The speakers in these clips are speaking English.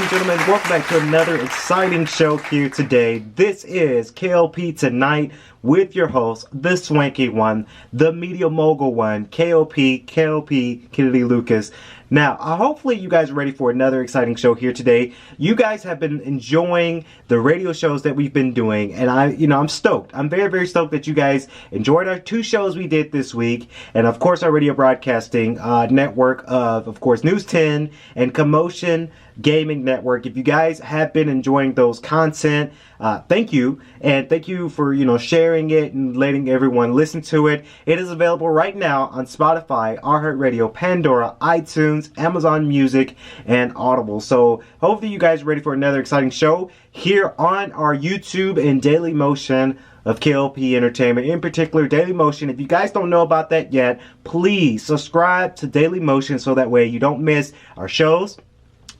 and gentlemen, welcome back to another exciting show here today. This is K.L.P Tonight with your host, the swanky one, the media mogul one, K.L.P, Kennedy Lucas. Now, hopefully you guys are ready for another exciting show here today. You guys have been enjoying the radio shows that we've been doing, and I'm stoked. I'm very, very stoked that you guys enjoyed our two shows we did this week, and of course our radio broadcasting network of course, News 10 and Commotion Gaming Network. If you guys have been enjoying those content, thank you, and thank you for sharing it and letting everyone listen to it. It is available right now on Spotify, iHeartRadio, Pandora, iTunes, Amazon Music, and Audible. So hopefully you guys are ready for another exciting show here on our YouTube and Daily Motion of K.L.P Entertainment. In particular, Daily Motion. If you guys don't know about that yet, please subscribe to Daily Motion so that way you don't miss our shows.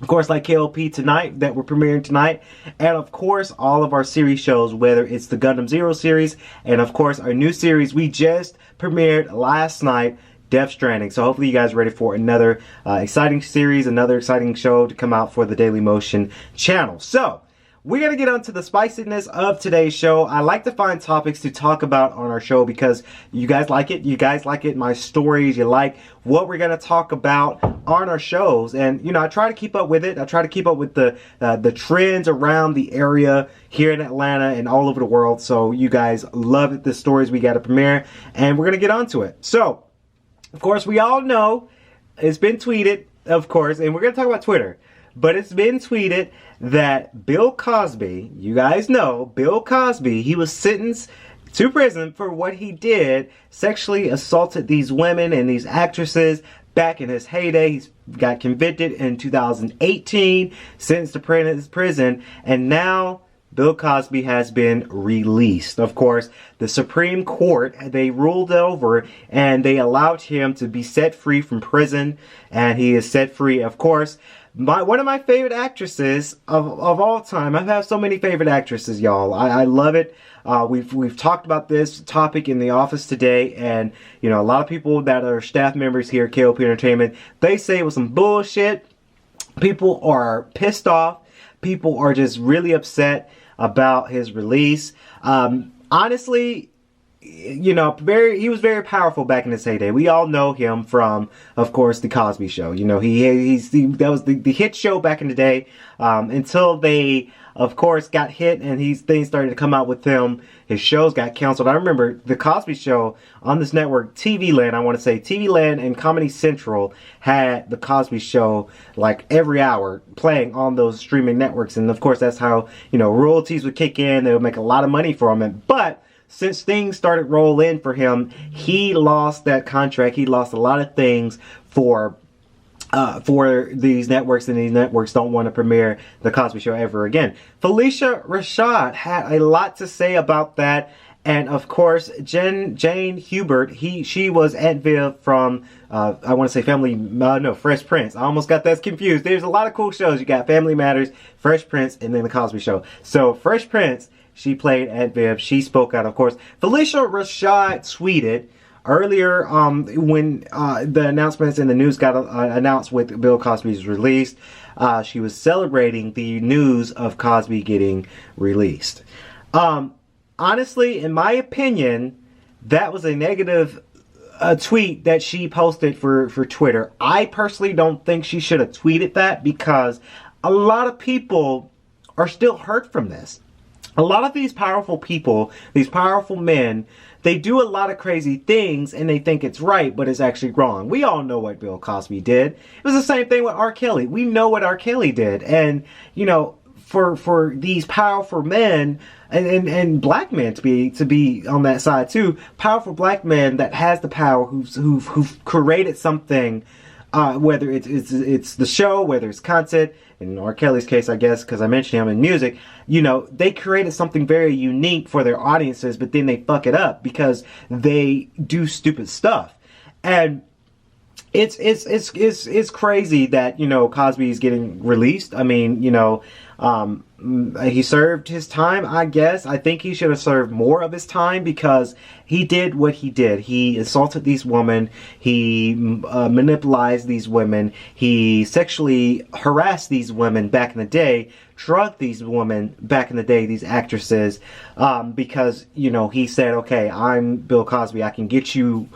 Of course, like K.L.P Tonight that we're premiering tonight, and of course all of our series shows, whether it's the Gundam Zero series, and of course our new series we just premiered last night, Death Stranding. So hopefully you guys are ready for another exciting series, another exciting show to come out for the Daily Motion channel. So we're going to get on to the spiciness of today's show. I like to find topics to talk about on our show because you guys like it. You guys like it, my stories. You like what we're going to talk about on our shows. And, I try to keep up with it. I try to keep up with the trends around the area here in Atlanta and all over the world. So you guys love it, the stories we got to premiere. And we're going to get on to it. So, of course, we all know it's been tweeted, of course, and we're going to talk about Twitter. But it's been tweeted that Bill Cosby, you guys know, Bill Cosby, he was sentenced to prison for what he did, sexually assaulted these women and these actresses back in his heyday. He got convicted in 2018, sentenced to prison, and now Bill Cosby has been released. Of course, the Supreme Court, they ruled over and they allowed him to be set free from prison, and he is set free, of course. One of my favorite actresses of all time. I have so many favorite actresses, y'all. I love it. We've talked about this topic in the office today, and a lot of people that are staff members here at K.L.P Entertainment, they say it was some bullshit. People are pissed off. People are just really upset about his release. Honestly, he was very powerful back in his heyday. We all know him from, of course, the Cosby Show. That was the hit show back in the day. Until they, of course, got hit and things started to come out with him. His shows got canceled. I remember the Cosby Show on this network, TV Land. I want to say TV Land and Comedy Central had the Cosby Show like every hour playing on those streaming networks. And of course, that's how royalties would kick in. They would make a lot of money from it. But since things started rolling for him, he lost that contract. He lost a lot of things for these networks, and these networks don't want to premiere the Cosby Show ever again. Phylicia Rashads had a lot to say about that, and of course, Jane Hubert, she was Aunt Viv from I want to say Fresh Prince. I almost got that confused. There's a lot of cool shows. You got Family Matters, Fresh Prince, and then the Cosby Show. So Fresh Prince, she played Aunt Viv. She spoke out, of course. Phylicia Rashads tweeted earlier when the announcements in the news got announced with Bill Cosby's release. She was celebrating the news of Cosby getting released. Honestly, in my opinion, that was a negative tweet that she posted for Twitter. I personally don't think she should have tweeted that because a lot of people are still hurt from this. A lot of these powerful people, these powerful men, they do a lot of crazy things and they think it's right, but it's actually wrong. We all know what Bill Cosby did. It was the same thing with R. Kelly. We know what R. Kelly did. And, for these powerful men and black men to be on that side too, powerful black men that has the power, who've created something, whether it's the show, whether it's content. In R. Kelly's case, I guess, because I mentioned him in music, they created something very unique for their audiences, but then they fuck it up because they do stupid stuff. And it's crazy that, Cosby is getting released. I mean, he served his time, I guess. I think he should have served more of his time because he did what he did. He assaulted these women. He manipulated these women. He sexually harassed these women back in the day, drugged these women back in the day, these actresses, because, you know, he said, okay, I'm Bill Cosby. I can make you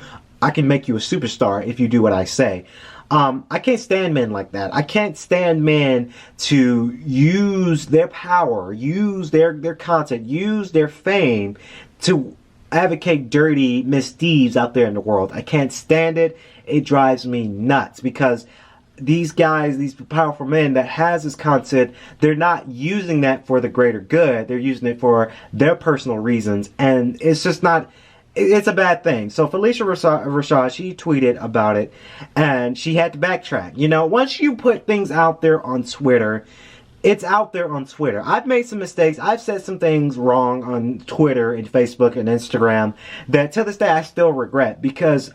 a superstar if you do what I say. I can't stand men like that. I can't stand men to use their power, use their content, use their fame to advocate dirty misdeeds out there in the world. I can't stand it. It drives me nuts because these guys, these powerful men that has this content, they're not using that for the greater good. They're using it for their personal reasons, and it's just not. It's a bad thing. So Phylicia Rashads, she tweeted about it, and she had to backtrack. You know, once you put things out there on Twitter, it's out there on Twitter. I've made some mistakes. I've said some things wrong on Twitter and Facebook and Instagram that to this day I still regret because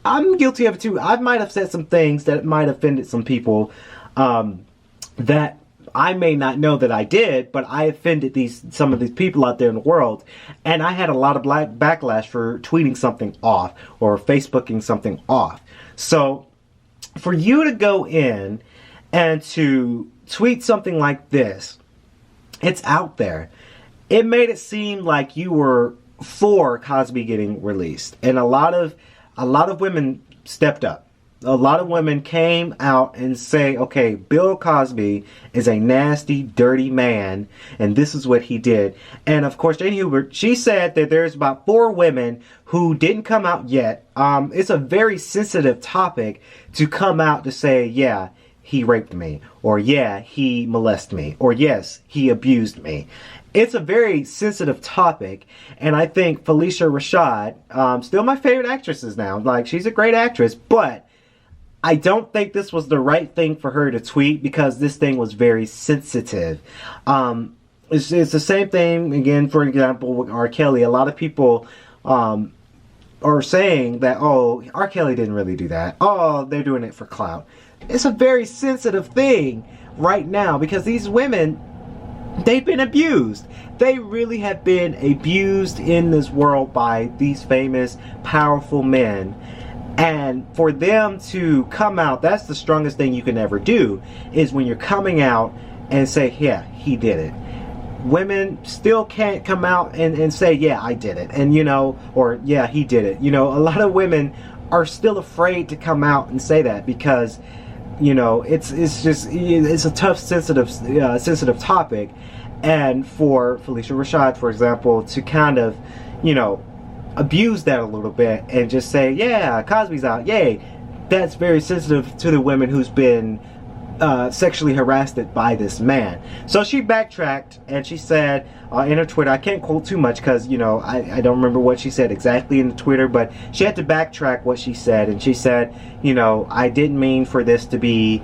I'm guilty of it too. I might have said some things that might have offended some people that I may not know that I did, but I offended some of these people out there in the world, and I had a lot of backlash for tweeting something off or Facebooking something off. So for you to go in and to tweet something like this, it's out there. It made it seem like you were for Cosby getting released, and a lot of women stepped up. A lot of women came out and say, okay, Bill Cosby is a nasty, dirty man, and this is what he did. And of course, Jane Hubert, she said that there's about 4 women who didn't come out yet. It's a very sensitive topic to come out to say, yeah, he raped me, or yeah, he molested me, or yes, he abused me. It's a very sensitive topic, and I think Phylicia Rashads, still my favorite actresses now. Like, she's a great actress, but I don't think this was the right thing for her to tweet because this thing was very sensitive. It's the same thing, again, for example, with R. Kelly. A lot of people are saying that, oh, R. Kelly didn't really do that. Oh, they're doing it for clout. It's a very sensitive thing right now because these women, they've been abused. They really have been abused in this world by these famous, powerful men. And for them to come out, that's the strongest thing you can ever do, is when you're coming out and say, yeah, he did it. Women still can't come out and say, yeah, I did it. And, you know, or yeah, he did it. You know, a lot of women are still afraid to come out and say that because, you know, it's a tough, sensitive topic. And for Phylicia Rashads, for example, to kind of, you know, abuse that a little bit and just say, yeah, Cosby's out, yay, that's very sensitive to the women who's been sexually harassed by this man. So she backtracked and she said in her Twitter, I can't quote too much because, you know, I don't remember what she said exactly in the Twitter, but she had to backtrack what she said, and she said, you know, I didn't mean for this to be,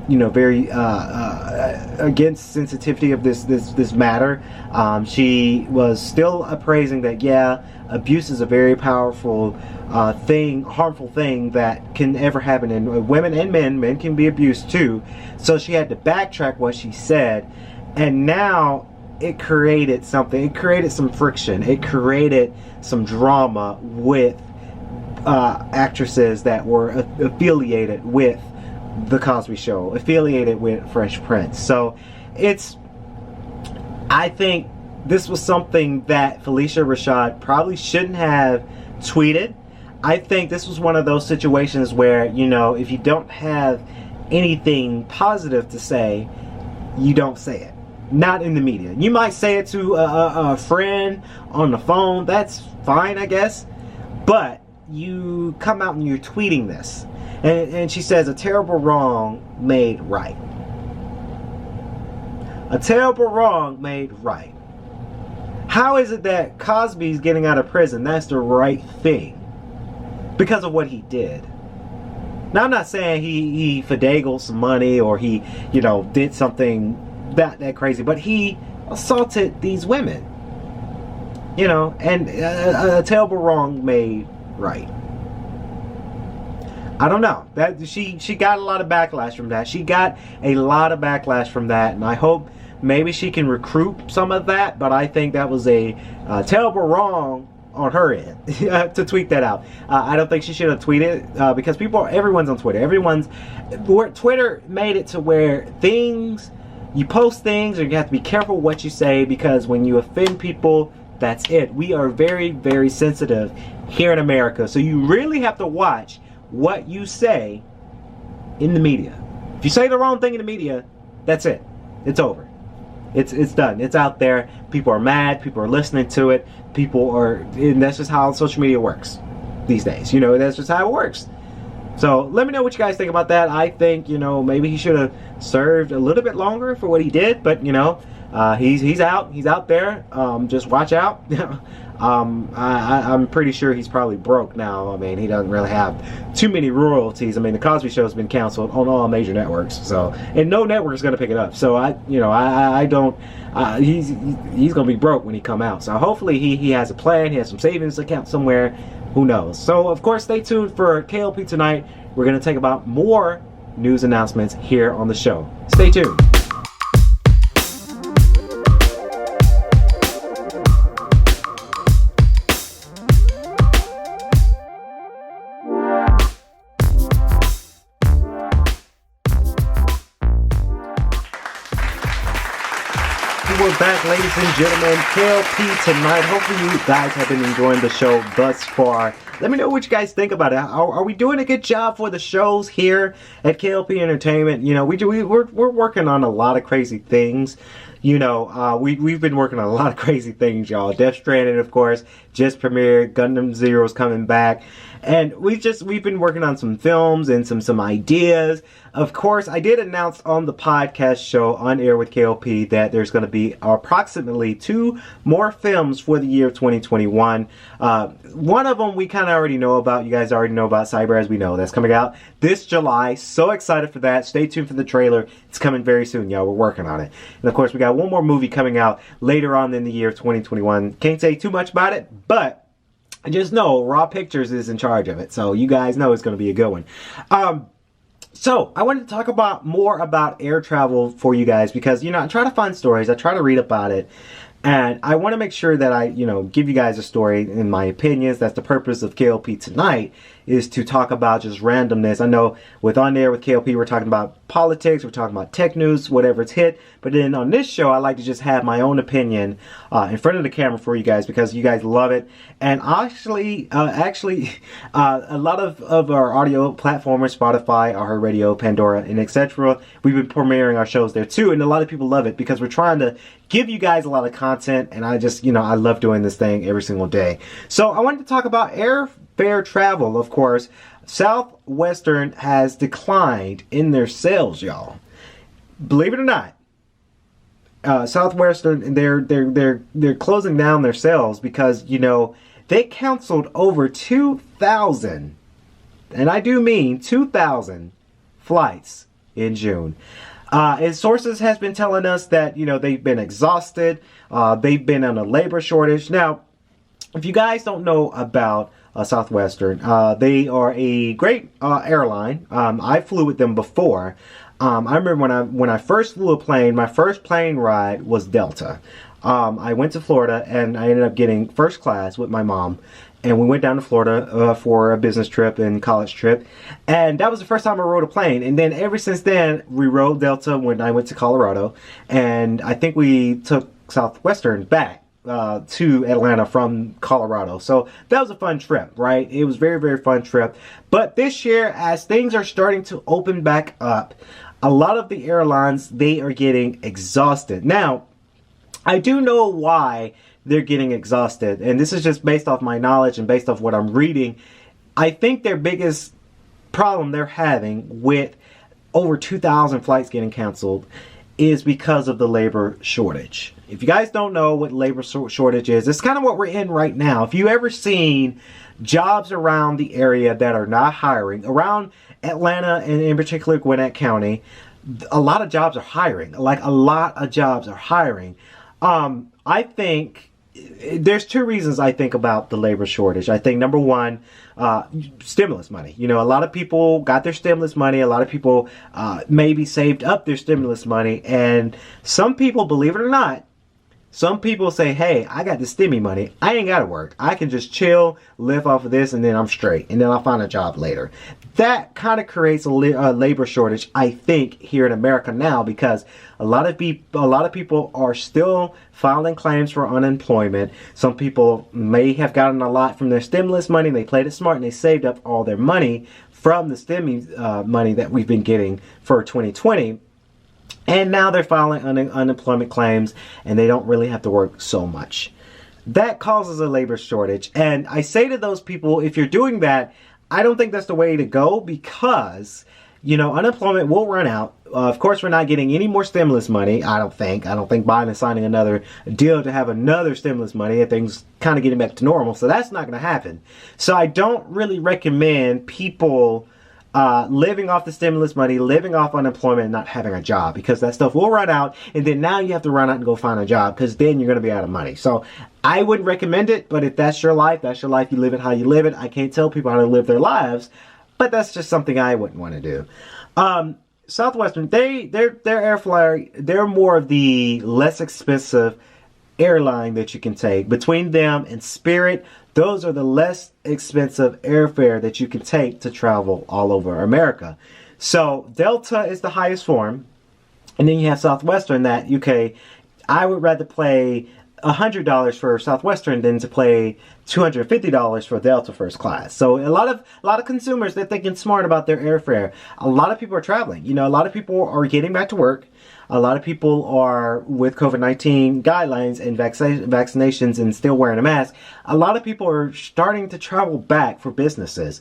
you know, very against sensitivity of this matter. She was still appraising that, yeah, abuse is a very powerful harmful thing that can ever happen in women and men. Men can be abused too. So she had to backtrack what she said, and now it created something. It created some friction. It created some drama with actresses that were affiliated with the Cosby Show, affiliated with Fresh Prince. So I think this was something that Phylicia Rashads probably shouldn't have tweeted. I think this was one of those situations where, you know, if you don't have anything positive to say, you don't say it. Not in the media. You might say it to a friend on the phone. That's fine, I guess. But you come out and you're tweeting this. And she says, a terrible wrong made right. A terrible wrong made right. How is it that Cosby's getting out of prison? That's the right thing. Because of what he did. Now, I'm not saying he finagled some money or he, you know, did something that crazy, but he assaulted these women. You know, and a terrible wrong made right. I don't know. That she got a lot of backlash from that. She got a lot of backlash from that, and I hope maybe she can recruit some of that, but I think that was a terrible wrong on her end to tweet that out. I don't think she should have tweeted because everyone's on Twitter. Twitter made it to where you post things, and you have to be careful what you say, because when you offend people, that's it. We are very, very sensitive here in America, so you really have to watch what you say in the media. If you say the wrong thing in the media, that's it. It's over. It's done. It's out there. People are mad. People are listening to it. And that's just how social media works these days. That's just how it works. So let me know what you guys think about that. I think, maybe he should have served a little bit longer for what he did, but he's out there. Just watch out. I'm pretty sure he's probably broke now. I mean, he doesn't really have too many royalties. I mean, the Cosby Show has been canceled on all major networks, and no network is going to pick it up. So he's going to be broke when he come out. So hopefully he has a plan. He has some savings account somewhere. Who knows? So of course, stay tuned for K.L.P. tonight. We're going to take about more news announcements here on the show. Stay tuned. We're back, ladies and gentlemen. K.L.P. tonight. Hopefully you guys have been enjoying the show thus far. Let me know what you guys think about it. Are we doing a good job for the shows here at K.L.P. Entertainment? We're working on a lot of crazy things. We've been working on a lot of crazy things, y'all. Death Stranding, of course, just premiered. Gundam Zero's coming back. And we've been working on some films and some ideas. Of course, I did announce on the podcast show On Air with K.L.P. that there's going to be approximately 2 more films for the year of 2021. One of them we kind of already know about. You guys already know about Cyber As We Know. That's coming out this July. So excited for that. Stay tuned for the trailer. It's coming very soon, y'all. We're working on it. And of course, we got one more movie coming out later on in the year of 2021. Can't say too much about it, but just know Raw Pictures is in charge of it. So you guys know it's going to be a good one. So I wanted to talk more about air travel for you guys because, I try to find stories. I try to read about it. And I want to make sure that I, give you guys a story in my opinions. That's the purpose of K.L.P. tonight, is to talk about just randomness. I know with On Air with K.L.P. we're talking about politics, we're talking about tech news, whatever's hit. But then on this show, I like to just have my own opinion in front of the camera for you guys because you guys love it. And actually, a lot of our audio platforms, Spotify, iHeartRadio, Pandora, and etc., we've been premiering our shows there too. And a lot of people love it because we're trying to give you guys a lot of content. And I just, I love doing this thing every single day. So I wanted to talk about airfare travel. Of course, Southwestern has declined in their sales, y'all. Believe it or not, Southwestern, they're closing down their sales because, they canceled over 2,000, and I do mean 2,000 flights in June. And sources has been telling us that, they've been exhausted. They've been on a labor shortage. Now, if you guys don't know about Southwestern, they are a great airline. I flew with them before. I remember when I first flew a plane, my first plane ride was Delta. I went to Florida and I ended up getting first class with my mom. And we went down to Florida for a business trip and college trip. And that was the first time I rode a plane. And then ever since then, we rode Delta when I went to Colorado. And I think we took Southwestern back to Atlanta from Colorado. So that was a fun trip, right? It was a very, very fun trip. But this year, as things are starting to open back up, a lot of the airlines, they are getting exhausted. Now, I do know why they're getting exhausted. And this is just based off my knowledge and based off what I'm reading. I think their biggest problem they're having with over 2,000 flights getting canceled is because of the labor shortage. If you guys don't know what labor shortage is, it's kind of what we're in right now. If you ever seen jobs around the area that are not hiring, around Atlanta and in particular Gwinnett County, a lot of jobs are hiring. Like a lot of jobs are hiring. I think there's two reasons I think about the labor shortage. I think number one, stimulus money. You know, a lot of people got their stimulus money. A lot of people maybe saved up their stimulus money. And some people, believe it or not, some people say, hey, I got the stimmy money. I ain't got to work. I can just chill, live off of this, and then I'm straight. And then I'll find a job later. That kind of creates a labor shortage, I think, here in America now, because a lot of people are still filing claims for unemployment. Some people may have gotten a lot from their stimulus money. They played it smart and they saved up all their money from the stimmy money that we've been getting for 2020. And now they're filing unemployment claims and they don't really have to work so much. That causes a labor shortage. And I say to those people, if you're doing that, I don't think that's the way to go, because, you know, unemployment will run out. Of course, we're not getting any more stimulus money, I don't think. Biden is signing another deal to have another stimulus money. Things kind of getting back to normal. So that's not going to happen. So I don't really recommend people living off the stimulus money, living off unemployment, and not having a job, because that stuff will run out, and then now you have to run out and go find a job, because then you're going to be out of money. So I wouldn't recommend it, but if that's your life, you live it how you live it. I can't tell people how to live their lives, but that's just something I wouldn't want to do. Southwestern, their air flyer, they're more of the less expensive airline that you can take. Between them and Spirit, those are the less expensive airfare that you can take to travel all over America. So Delta is the highest form, and then you have Southwestern that, okay, I would rather pay $100 for Southwestern than to pay $250 for Delta first class. So a lot of consumers, they're thinking smart about their airfare. A lot of people are traveling. You know, a lot of people are getting back to work. A lot of people are, with COVID-19 guidelines and vaccinations and still wearing a mask, a lot of people are starting to travel back for businesses.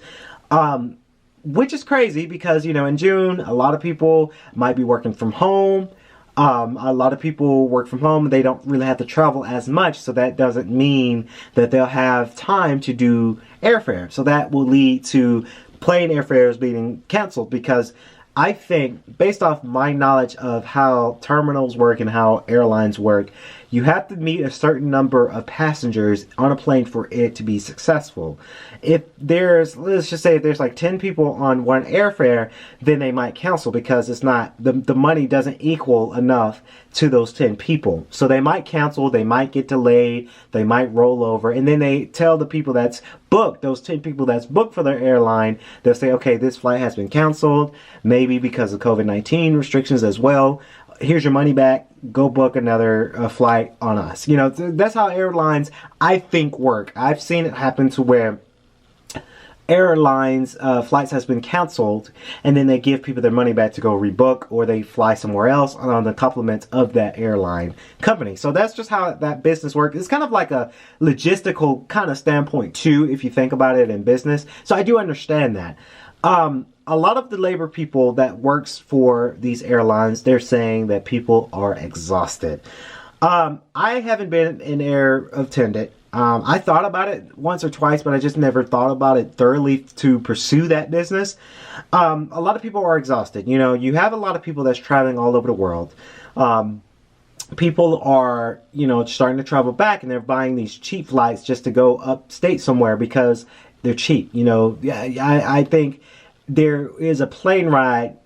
Which is crazy because, you know, in June, a lot of people might be working from home. A lot of people work from home. They don't really have to travel as much. So that doesn't mean that they'll have time to do airfare. So that will lead to plane airfares being canceled, because I think, based off my knowledge of how terminals work and how airlines work, you have to meet a certain number of passengers on a plane for it to be successful. If there's, let's just say if there's like 10 people on one airfare, then they might cancel, because it's not, the money doesn't equal enough to those 10 people. So they might cancel, they might get delayed, they might roll over, and then they tell the people that's booked, those 10 people that's booked for their airline, they'll say, okay, this flight has been canceled, maybe because of COVID-19 restrictions as well. Here's your money back. Go book another flight on us. You know, that's how airlines, I think, work. I've seen it happen to where airlines flights has been canceled, and then they give people their money back to go rebook, or they fly somewhere else on the compliments of that airline company. So that's just how that business works. It's kind of like a logistical kind of standpoint too, if you think about it in business. So I do understand that. A lot of the labor people that works for these airlines, they're saying that people are exhausted. I haven't been an air attendant. I thought about it once or twice, but I just never thought about it thoroughly to pursue that business. A lot of people are exhausted. You know, you have a lot of people that's traveling all over the world. People are, you know, starting to travel back, and they're buying these cheap flights just to go upstate somewhere because they're cheap. You know, I think there is a plane ride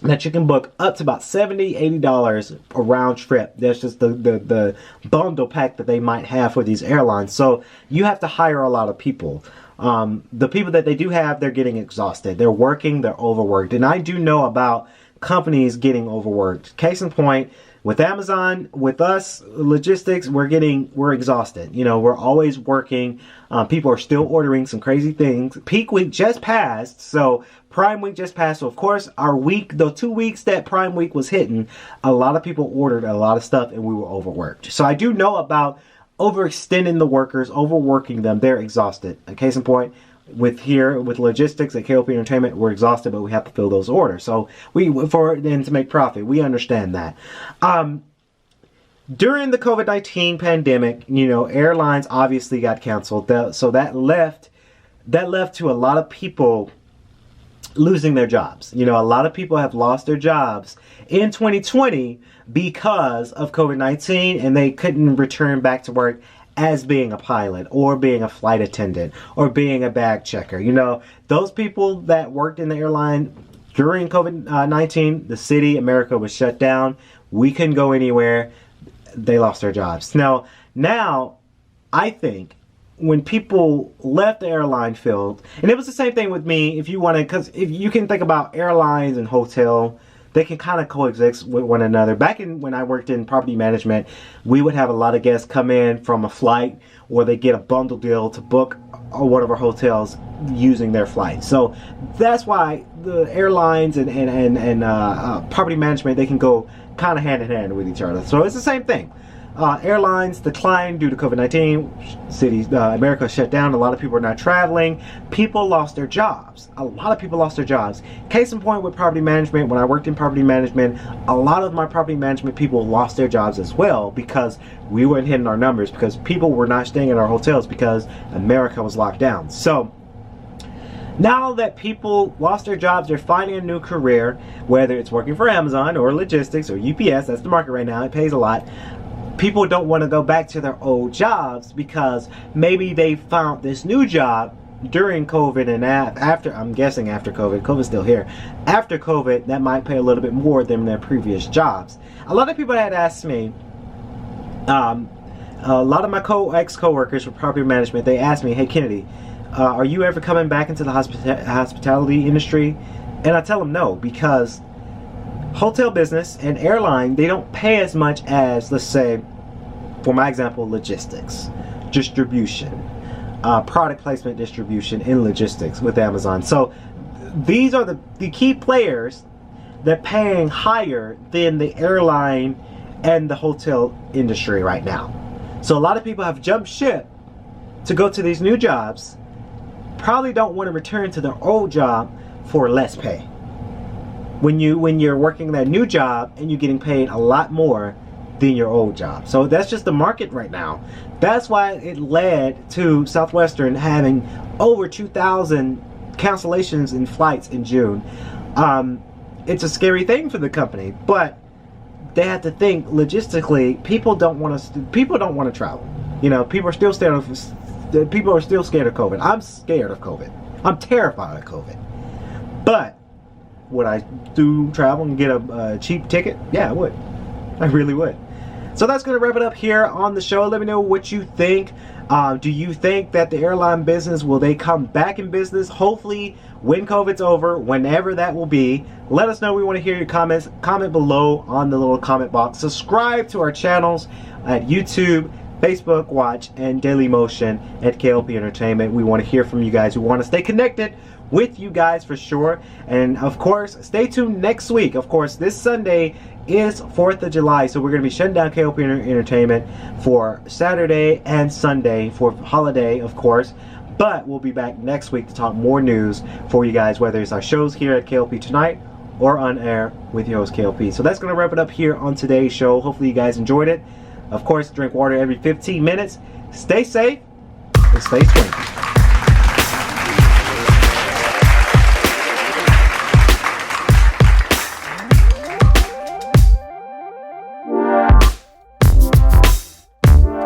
that you can book up to about $70, $80 a round trip. That's just the bundle pack that they might have for these airlines. So you have to hire a lot of people. The people that they do have, they're getting exhausted. They're working, they're overworked. And I do know about companies getting overworked. Case in point, with Amazon, with us, logistics, we're exhausted. You know, we're always working. People are still ordering some crazy things. Peak week just passed, so Prime week just passed. So of course, our week, the 2 weeks that Prime week was hitting, a lot of people ordered a lot of stuff, and we were overworked. So I do know about overextending the workers, overworking them. They're exhausted. A case in point, with logistics at K.L.P. Entertainment, we're exhausted, but we have to fill those orders. So to make profit, we understand that. During the COVID-19 pandemic, you know, airlines obviously got canceled. So that left to a lot of people losing their jobs. You know, a lot of people have lost their jobs in 2020 because of COVID-19, and they couldn't return back to work as being a pilot or being a flight attendant or being a bag checker. You know, those people that worked in the airline during COVID-19, the city, America was shut down. We couldn't go anywhere. They lost their jobs. Now, I think when people left the airline field, and it was the same thing with me, if you want to, because if you can think about airlines and hotel, they can kind of coexist with one another. Back when I worked in property management, we would have a lot of guests come in from a flight, or they get a bundle deal to book one of our hotels using their flight. So that's why the airlines and property management, they can go kind of hand in hand with each other. So it's the same thing. Airlines declined due to COVID-19. Cities, America shut down. A lot of people are not traveling. People lost their jobs. A lot of people lost their jobs. Case in point with property management, when I worked in property management, a lot of my property management people lost their jobs as well because we weren't hitting our numbers, because people were not staying in our hotels because America was locked down. So now that people lost their jobs, they're finding a new career, whether it's working for Amazon or logistics or UPS. That's the market right now. It pays a lot. People don't want to go back to their old jobs because maybe they found this new job during COVID and after, I'm guessing after COVID. COVID's still here. After COVID, that might pay a little bit more than their previous jobs. A lot of people had asked me, a lot of my ex-coworkers for property management, they asked me, hey Kennedy, are you ever coming back into the hospitality industry? And I tell them no, because hotel business and airline, they don't pay as much as, let's say, for my example, logistics, distribution, product placement distribution in logistics with Amazon. So these are the key players that paying higher than the airline and the hotel industry right now. So a lot of people have jumped ship to go to these new jobs, probably don't want to return to their old job for less pay. When you're working that new job and you're getting paid a lot more than your old job. So that's just the market right now. That's why it led to Southwestern having over 2,000 cancellations in flights in June. It's a scary thing for the company, but they have to think logistically. People don't want to travel. You know, people are still scared of COVID. I'm scared of COVID. I'm terrified of COVID. But would I do travel and get a cheap ticket? Yeah, I would. I really would. So that's going to wrap it up here on the show. Let me know what you think. Do you think that the airline business, will they come back in business? Hopefully when COVID's over, whenever that will be. Let us know. We want to hear your comments. Comment below on the little comment box. Subscribe to our channels at YouTube, Facebook Watch, and Daily Motion at K.L.P Entertainment. We want to hear from you guys. We want to stay connected with you guys for sure. And of course, stay tuned next week. Of course, this Sunday is 4th of July, so we're going to be shutting down K.L.P Entertainment for Saturday and Sunday for holiday, of course. But we'll be back next week to talk more news for you guys, whether it's our shows here at K.L.P Tonight or on air with your host K.L.P. So that's going to wrap it up here on today's show. Hopefully you guys enjoyed it. Of course, drink water every 15 minutes. Stay safe and stay swanky.